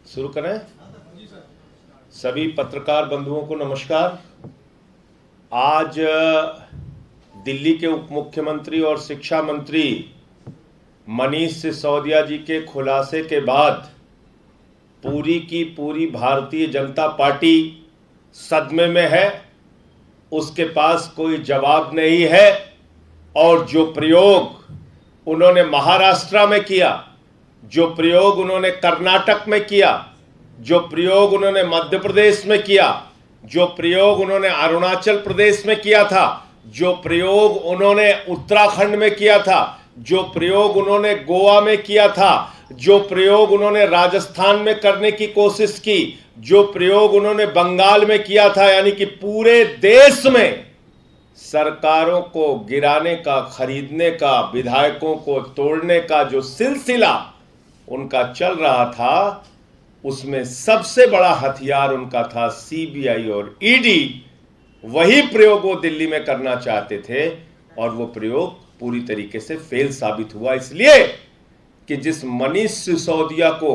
शुरू करें। सभी पत्रकार बंधुओं को नमस्कार। आज दिल्ली के उप मुख्यमंत्री और शिक्षा मंत्री मनीष सिसोदिया जी के खुलासे के बाद पूरी की पूरी भारतीय जनता पार्टी सदमे में है। उसके पास कोई जवाब नहीं है और जो प्रयोग उन्होंने महाराष्ट्र में किया, जो प्रयोग उन्होंने कर्नाटक में किया, जो प्रयोग उन्होंने मध्य प्रदेश में किया, जो प्रयोग उन्होंने अरुणाचल प्रदेश में किया था, जो प्रयोग उन्होंने उत्तराखंड में किया था, जो प्रयोग उन्होंने गोवा में किया था, जो प्रयोग उन्होंने राजस्थान में करने की कोशिश की, जो प्रयोग उन्होंने बंगाल में किया था, यानी कि पूरे देश में सरकारों को गिराने का, खरीदने का, विधायकों को तोड़ने का जो सिलसिला उनका चल रहा था, उसमें सबसे बड़ा हथियार उनका था सीबीआई और ईडी। वही प्रयोग वो दिल्ली में करना चाहते थे और वो प्रयोग पूरी तरीके से फेल साबित हुआ, इसलिए कि जिस मनीष सिसोदिया को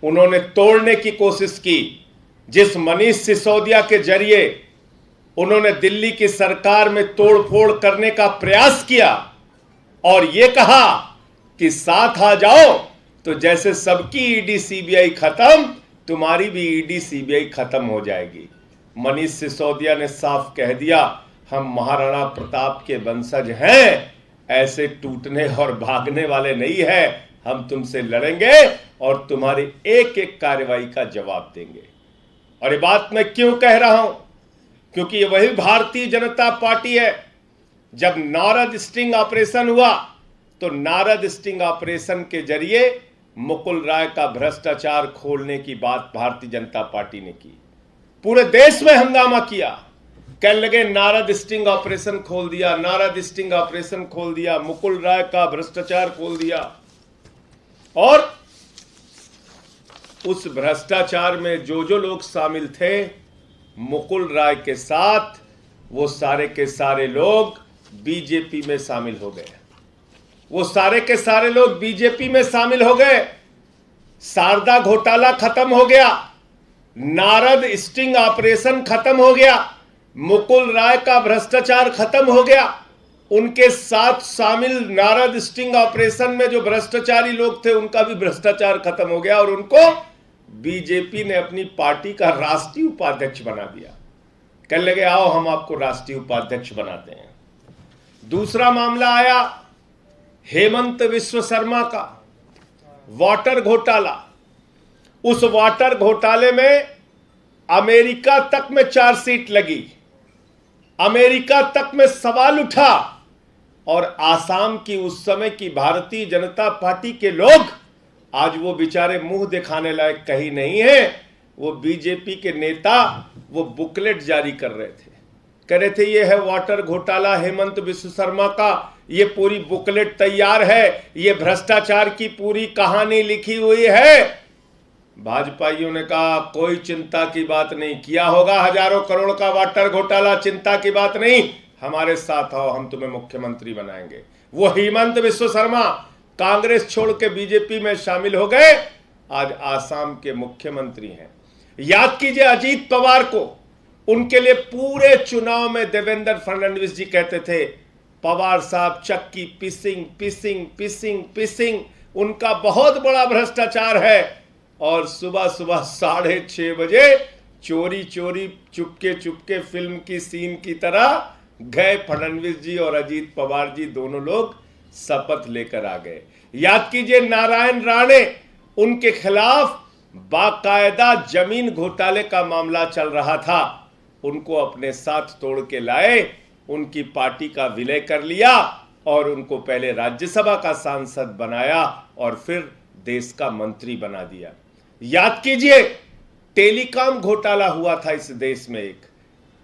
उन्होंने तोड़ने की कोशिश की, जिस मनीष सिसोदिया के जरिए उन्होंने दिल्ली की सरकार में तोड़फोड़ करने का प्रयास किया और ये कहा कि साथ आ जाओ, तो जैसे सबकी ईडी सीबीआई खत्म, तुम्हारी भी ईडी सीबीआई खत्म हो जाएगी। मनीष सिसोदिया ने साफ कह दिया, हम महाराणा प्रताप के वंशज हैं, ऐसे टूटने और भागने वाले नहीं है। हम तुमसे लड़ेंगे और तुम्हारी एक एक कार्रवाई का जवाब देंगे। और ये बात मैं क्यों कह रहा हूं? क्योंकि ये वही भारतीय जनता पार्टी है। जब नारद स्टिंग ऑपरेशन हुआ तो नारद स्टिंग ऑपरेशन के जरिए मुकुल राय का भ्रष्टाचार खोलने की बात भारतीय जनता पार्टी ने की। पूरे देश में हंगामा किया, कहने लगे नारद स्टिंग ऑपरेशन खोल दिया, नारद स्टिंग ऑपरेशन खोल दिया, मुकुल राय का भ्रष्टाचार खोल दिया। और उस भ्रष्टाचार में जो जो लोग शामिल थे मुकुल राय के साथ, वो सारे के सारे लोग बीजेपी में शामिल हो गए। वो सारे के सारे लोग बीजेपी में शामिल हो गए। शारदा घोटाला खत्म हो गया, नारद स्टिंग ऑपरेशन खत्म हो गया, मुकुल राय का भ्रष्टाचार खत्म हो गया। उनके साथ शामिल नारद स्टिंग ऑपरेशन में जो भ्रष्टाचारी लोग थे उनका भी भ्रष्टाचार खत्म हो गया और उनको बीजेपी ने अपनी पार्टी का राष्ट्रीय उपाध्यक्ष बना दिया। कहने लगे आओ हम आपको राष्ट्रीय उपाध्यक्ष बनाते हैं। दूसरा मामला आया हेमंत विश्व शर्मा का वाटर घोटाला। उस वाटर घोटाले में अमेरिका तक में चार्जशीट लगी, अमेरिका तक में सवाल उठा और आसाम की उस समय की भारतीय जनता पार्टी के लोग आज वो बेचारे मुंह दिखाने लायक कहीं नहीं है। वो बीजेपी के नेता वो बुकलेट जारी कर रहे थे, कह रहे थे ये है वाटर घोटाला हेमंत विश्व शर्मा का, ये पूरी बुकलेट तैयार है, ये भ्रष्टाचार की पूरी कहानी लिखी हुई है। भाजपाइयों ने कहा कोई चिंता की बात नहीं, किया होगा हजारों करोड़ का वाटर घोटाला, चिंता की बात नहीं, हमारे साथ आओ, हम तुम्हें मुख्यमंत्री बनाएंगे। वो हेमंत विश्व शर्मा कांग्रेस छोड़ के बीजेपी में शामिल हो गए, आज आसाम के मुख्यमंत्री हैं। याद कीजिए अजीत पवार को, उनके लिए पूरे चुनाव में देवेंद्र फडणवीस जी कहते थे पवार साहब चक्की पिसिंग पिसिंग पिसिंग पिसिंग, उनका बहुत बड़ा भ्रष्टाचार है। और सुबह सुबह 6:30 बजे चोरी चोरी चुपके चुपके फिल्म की सीन की तरह गए फडणवीस जी और अजीत पवार जी, दोनों लोग शपथ लेकर आ गए। याद कीजिए नारायण राणे, उनके खिलाफ बाकायदा जमीन घोटाले का मामला चल रहा था, उनको अपने साथ तोड़ के लाए, उनकी पार्टी का विलय कर लिया और उनको पहले राज्यसभा का सांसद बनाया और फिर देश का मंत्री बना दिया। याद कीजिए टेलीकॉम घोटाला हुआ था, इस देश में एक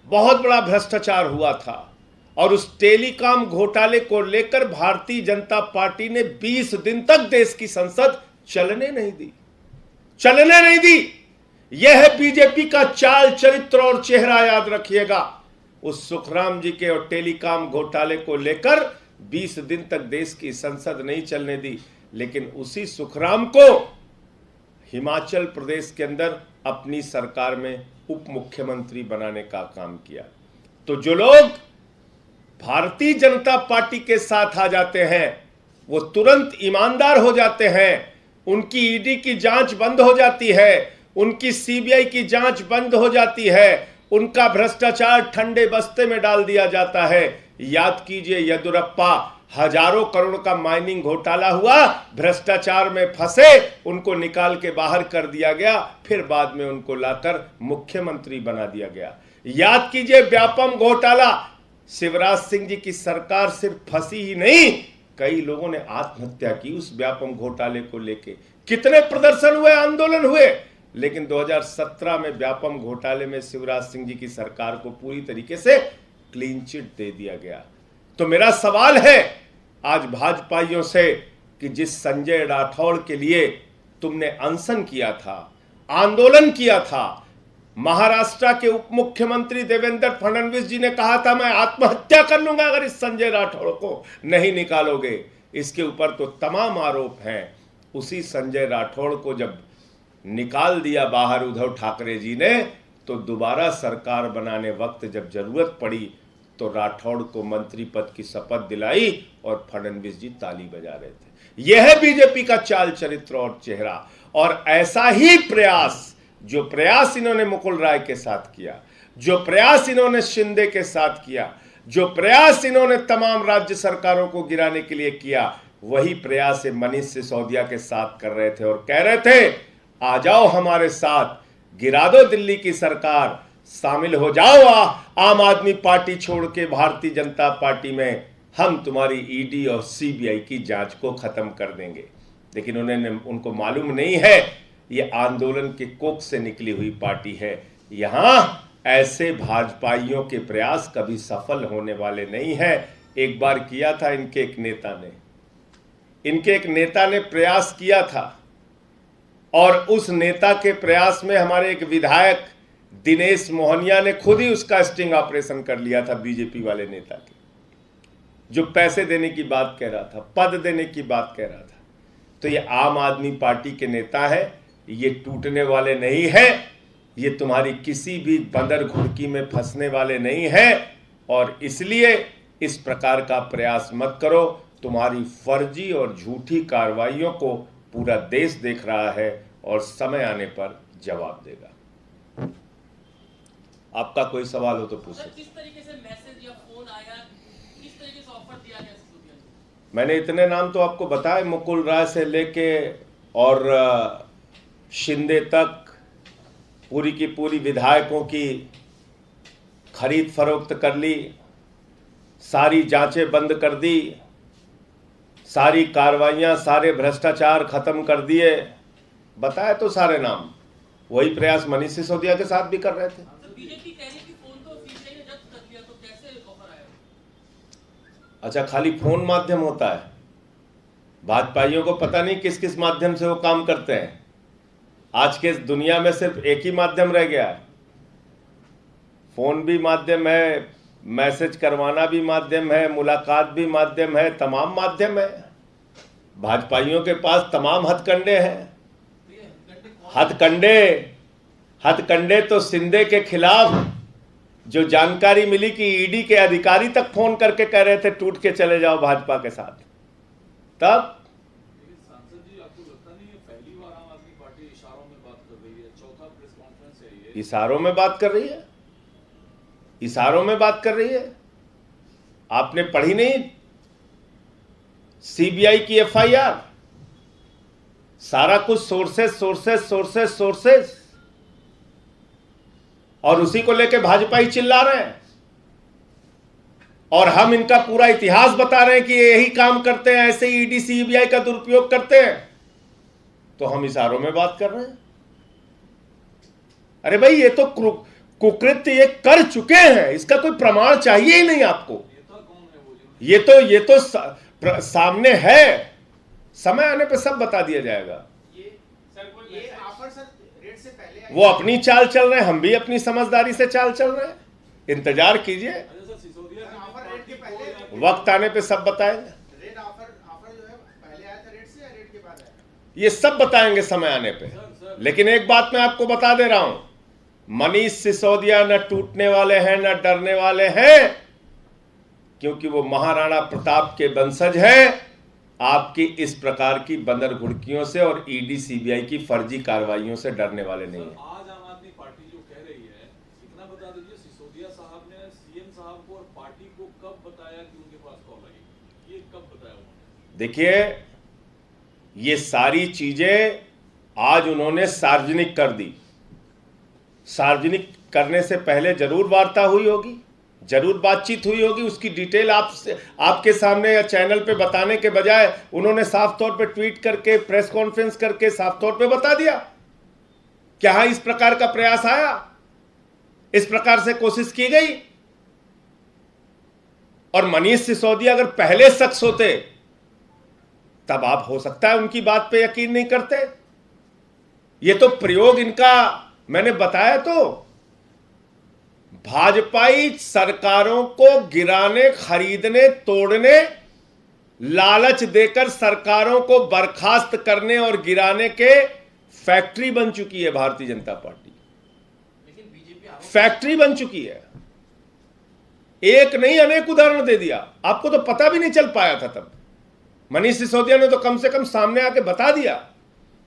बहुत बड़ा भ्रष्टाचार हुआ था और उस टेलीकॉम घोटाले को लेकर भारतीय जनता पार्टी ने 20 दिन तक देश की संसद चलने नहीं दी। यह है बीजेपी का चाल, चरित्र और चेहरा, याद रखिएगा। उस सुखराम जी के और टेलीकॉम घोटाले को लेकर 20 दिन तक देश की संसद नहीं चलने दी, लेकिन उसी सुखराम को हिमाचल प्रदेश के अंदर अपनी सरकार में उप मुख्यमंत्री बनाने का काम किया। तो जो लोग भारतीय जनता पार्टी के साथ आ जाते हैं वो तुरंत ईमानदार हो जाते हैं, उनकी ईडी की जांच बंद हो जाती है, उनकी सीबीआई की जांच बंद हो जाती है, उनका भ्रष्टाचार ठंडे बस्ते में डाल दिया जाता है। याद कीजिए, येदियुरप्पा, हजारों करोड़ का माइनिंग घोटाला हुआ, भ्रष्टाचार में फंसे, उनको निकाल के बाहर कर दिया गया, फिर बाद में उनको लाकर मुख्यमंत्री बना दिया गया। याद कीजिए, व्यापम घोटाला, शिवराज सिंह जी की सरकार सिर्फ फंसी ही नहीं, कई लोगों ने आत्महत्या की उस व्यापम घोटाले को लेके। कितने प्रदर्शन हुए, आंदोलन हुए, लेकिन 2017 में व्यापम घोटाले में शिवराज सिंह जी की सरकार को पूरी तरीके से क्लीन चिट दे दिया गया। तो मेरा सवाल है आज भाजपाइयों से कि जिस संजय राठौड़ के लिए तुमने अनशन किया था, आंदोलन किया था, महाराष्ट्र के उप मुख्यमंत्री देवेंद्र फडणवीस जी ने कहा था मैं आत्महत्या कर लूंगा अगर इस संजय राठौड़ को नहीं निकालोगे, इसके ऊपर तो तमाम आरोप हैं। उसी संजय राठौड़ को जब निकाल दिया बाहर उद्धव ठाकरे जी ने, तो दोबारा सरकार बनाने वक्त जब जरूरत पड़ी तो राठौड़ को मंत्री पद की शपथ दिलाई और फडणवीस जी ताली बजा रहे थे। यह है बीजेपी का चाल, चरित्र और चेहरा। और ऐसा ही प्रयास, जो प्रयास इन्होंने मुकुल राय के साथ किया, जो प्रयास इन्होंने शिंदे के साथ किया, जो प्रयास इन्होंने तमाम राज्य सरकारों को गिराने के लिए किया, वही प्रयास मनीष सिसोदिया के साथ कर रहे थे और कह रहे थे आ जाओ हमारे साथ, गिरा दो दिल्ली की सरकार, शामिल हो जाओ आम आदमी पार्टी छोड़ के भारतीय जनता पार्टी में, हम तुम्हारी ईडी और सीबीआई की जांच को खत्म कर देंगे। लेकिन उनको मालूम नहीं है ये आंदोलन के कोख से निकली हुई पार्टी है। यहां ऐसे भाजपाइयों के प्रयास कभी सफल होने वाले नहीं है। एक बार किया था इनके एक नेता ने प्रयास किया था और उस नेता के प्रयास में हमारे एक विधायक दिनेश मोहनिया ने खुद ही उसका स्टिंग ऑपरेशन कर लिया था, बीजेपी वाले नेता के, जो पैसे देने की बात कह रहा था, पद देने की बात कह रहा था। तो ये आम आदमी पार्टी के नेता है, ये टूटने वाले नहीं है, ये तुम्हारी किसी भी बंदर घुड़की में फंसने वाले नहीं है। और इसलिए इस प्रकार का प्रयास मत करो। तुम्हारी फर्जी और झूठी कार्रवाइयों को पूरा देश देख रहा है और समय आने पर जवाब देगा। आपका कोई सवाल हो तो पूछो। किस तरीके से मैसेज या फोन आया, किस तरीके से ऑफर दिया गया सिसोदिया को? मैंने इतने नाम तो आपको बताए, मुकुल राय से लेके और शिंदे तक, पूरी की पूरी विधायकों की खरीद फरोख्त कर ली, सारी जांचें बंद कर दी, सारी कार्रवाइयां, सारे भ्रष्टाचार खत्म कर दिए, बताए तो सारे नाम। वही प्रयास मनीष सिसोदिया के साथ भी कर रहे थे। बीजेपी कह रही थी फोन तो सीबीआई ने जब्त कर लिया, तो कैसे ऑफर आया? अच्छा, खाली फोन माध्यम होता है? भाजपाइयों को पता नहीं किस किस माध्यम से वो काम करते हैं। आज के दुनिया में सिर्फ एक ही माध्यम रह गया है, फोन भी माध्यम है, मैसेज करवाना भी माध्यम है, मुलाकात भी माध्यम है, तमाम माध्यम है। भाजपाइयों के पास तमाम हथकंडे हैं। हथकंडे तो शिंदे के खिलाफ जो जानकारी मिली कि ईडी के अधिकारी तक फोन करके कह रहे थे टूट के चले जाओ भाजपा के साथ, तब इशारों में बात कर रही है, इशारों में बात कर रही है। आपने पढ़ी नहीं सीबीआई की एफआईआर? सारा कुछ सोर्सेस और उसी को लेके भाजपा ही चिल्ला रहे हैं। और हम इनका पूरा इतिहास बता रहे हैं कि यही काम करते हैं, ऐसे ईडी सीबीआई का दुरुपयोग करते हैं, तो हम इशारों में बात कर रहे हैं। अरे भाई, ये तो कुकृत्य ये कर चुके हैं, इसका कोई प्रमाण चाहिए ही नहीं आपको। ये तो सामने है, समय आने पे सब बता दिया जाएगा। ये ऑफर सर रेड से पहले आई। वो अपनी चाल चल रहे हैं, हम भी अपनी समझदारी से चाल चल रहे हैं। इंतजार कीजिए, अच्छा सर, सिसोदिया की ऑफर रेट के पहले वक्त आने पे सब बताएंगे। रेट ऑफर जो है पहले आया था रेट से या रेट के बाद आया? ये सब बताएंगे समय आने पे। लेकिन एक बात मैं आपको बता दे रहा हूं, मनीष सिसोदिया न टूटने वाले हैं न डरने वाले हैं, क्योंकि वो महाराणा प्रताप के वंशज हैं। आपकी इस प्रकार की बंदर घुड़कियों से और ईडी सीबीआई की फर्जी कार्रवाइयों से डरने वाले नहीं है। आज आम आदमी पार्टी जो कह रही है, इतना बता दीजिए, सिसोदिया साहब ने सीएम साहब को और पार्टी को कब बताया कि उनके पास कॉल आई? ये कब बताया उन्होंने? देखिए, ये सारी चीजें आज उन्होंने सार्वजनिक कर दी। सार्वजनिक करने से पहले जरूर वार्ता हुई होगी, जरूर बातचीत हुई होगी। उसकी डिटेल आपके सामने या चैनल पे बताने के बजाय उन्होंने साफ तौर पे ट्वीट करके, प्रेस कॉन्फ्रेंस करके साफ तौर पे बता दिया। क्या इस प्रकार का प्रयास आया, इस प्रकार से कोशिश की गई? और मनीष सिसोदिया अगर पहले शख्स होते तब आप हो सकता है उनकी बात पे यकीन नहीं करते। ये तो प्रयोग इनका मैंने बताया, तो भाजपाई सरकारों को गिराने, खरीदने, तोड़ने, लालच देकर सरकारों को बर्खास्त करने और गिराने के फैक्ट्री बन चुकी है भारतीय जनता पार्टी। लेकिन बीजेपी फैक्ट्री बन चुकी है। एक नहीं अनेक उदाहरण दे दिया। आपको तो पता भी नहीं चल पाया था तब। मनीष सिसोदिया ने तो कम से कम सामने आके बता दिया।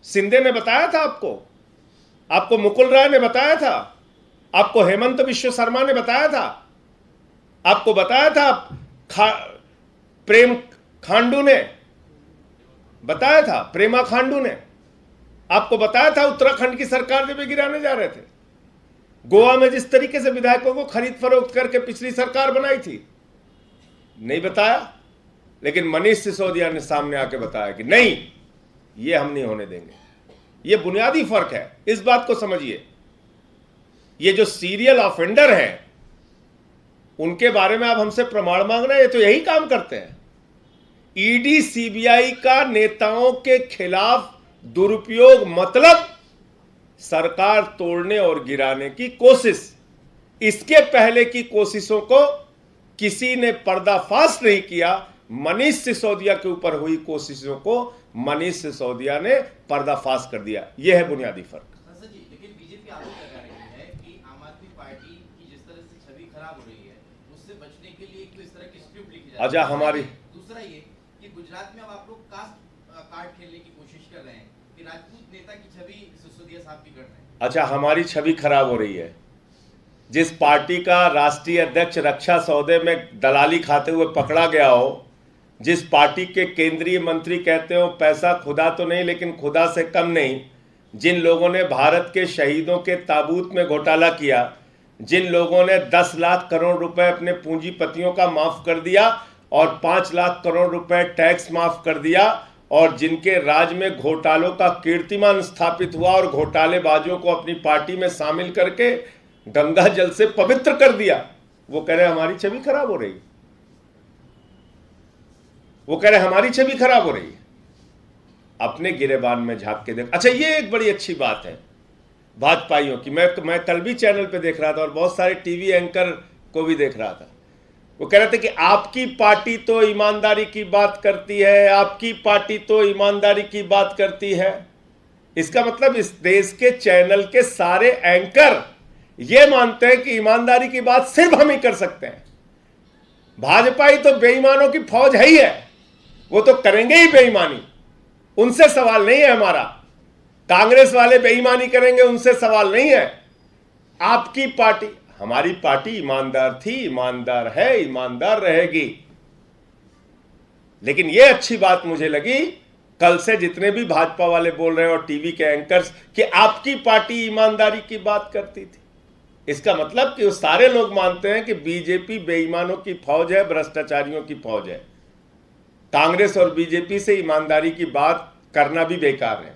शिंदे ने बताया था आपको मुकुल राय ने बताया था, आपको हेमंत बिश्व शर्मा ने बताया था, आपको बताया था प्रेम खांडू ने बताया था, प्रेमा खांडू ने आपको बताया था उत्तराखंड की सरकार जब गिराने जा रहे थे। गोवा में जिस तरीके से विधायकों को खरीद फरोख्त करके पिछली सरकार बनाई थी, नहीं बताया। लेकिन मनीष सिसोदिया ने सामने आके बताया कि नहीं, ये हम नहीं होने देंगे। ये बुनियादी फर्क है, इस बात को समझिए। ये जो सीरियल ऑफेंडर हैं, उनके बारे में आप हमसे प्रमाण मांग रहे हैं, ये तो यही काम करते हैं। ईडी सीबीआई का नेताओं के खिलाफ दुरुपयोग मतलब सरकार तोड़ने और गिराने की कोशिश। इसके पहले की कोशिशों को किसी ने पर्दाफाश नहीं किया। मनीष सिसोदिया के ऊपर हुई कोशिशों को मनीष सिसोदिया ने पर्दाफाश कर दिया। यह है बुनियादी फर्क। सर जी, लेकिन बीजेपी आरोप लगा रही है कि आम आदमी पार्टी की जिस तरह से छवि खराब हो रही है, उससे बचने के लिए इस तरह की स्क्रिप्ट लिखी जा रही है। अच्छा, हमारी दूसरा ये कि गुजरात में अब आप लोग कास्ट कार्ड खेलने की कोशिश कर रहे हैं कि राजपूत नेता की छवि सिसोदिया साहब की कर रहे हैं। अच्छा, हमारी छवि खराब हो रही है। जिस पार्टी का राष्ट्रीय अध्यक्ष रक्षा सौदे में दलाली खाते हुए पकड़ा गया हो, जिस पार्टी के केंद्रीय मंत्री कहते हो पैसा खुदा तो नहीं लेकिन खुदा से कम नहीं, जिन लोगों ने भारत के शहीदों के ताबूत में घोटाला किया, जिन लोगों ने 10 लाख करोड़ रुपए अपने पूंजीपतियों का माफ कर दिया और 5 लाख करोड़ रुपए टैक्स माफ कर दिया, और जिनके राज में घोटालों का कीर्तिमान स्थापित हुआ और घोटालेबाजों को अपनी पार्टी में शामिल करके गंगा जल से पवित्र कर दिया, वो कह रहे हमारी छवि खराब हो रही है। वो कह रहे हमारी छवि खराब हो रही है। अपने गिरेबान में झांक के देख। अच्छा, ये एक बड़ी अच्छी बात है भाजपाइयों की। मैं कल भी चैनल पे देख रहा था और बहुत सारे टीवी एंकर को भी देख रहा था। वो कह रहे थे कि आपकी पार्टी तो ईमानदारी की बात करती है, आपकी पार्टी तो ईमानदारी की बात करती है। इसका मतलब इस देश के चैनल के सारे एंकर ये मानते हैं कि ईमानदारी की बात सिर्फ हम ही कर सकते हैं। भाजपाई तो बेईमानों की फौज है ही है, वो तो करेंगे ही बेईमानी, उनसे सवाल नहीं है हमारा। कांग्रेस वाले बेईमानी करेंगे, उनसे सवाल नहीं है। आपकी पार्टी, हमारी पार्टी ईमानदार थी, ईमानदार है, ईमानदार रहेगी। लेकिन यह अच्छी बात मुझे लगी कल से जितने भी भाजपा वाले बोल रहे हैं और टीवी के एंकर्स कि आपकी पार्टी ईमानदारी की बात करती थी। इसका मतलब कि वो सारे लोग मानते हैं कि बीजेपी बेईमानों की फौज है, भ्रष्टाचारियों की फौज है। कांग्रेस और बीजेपी से ईमानदारी की बात करना भी बेकार है।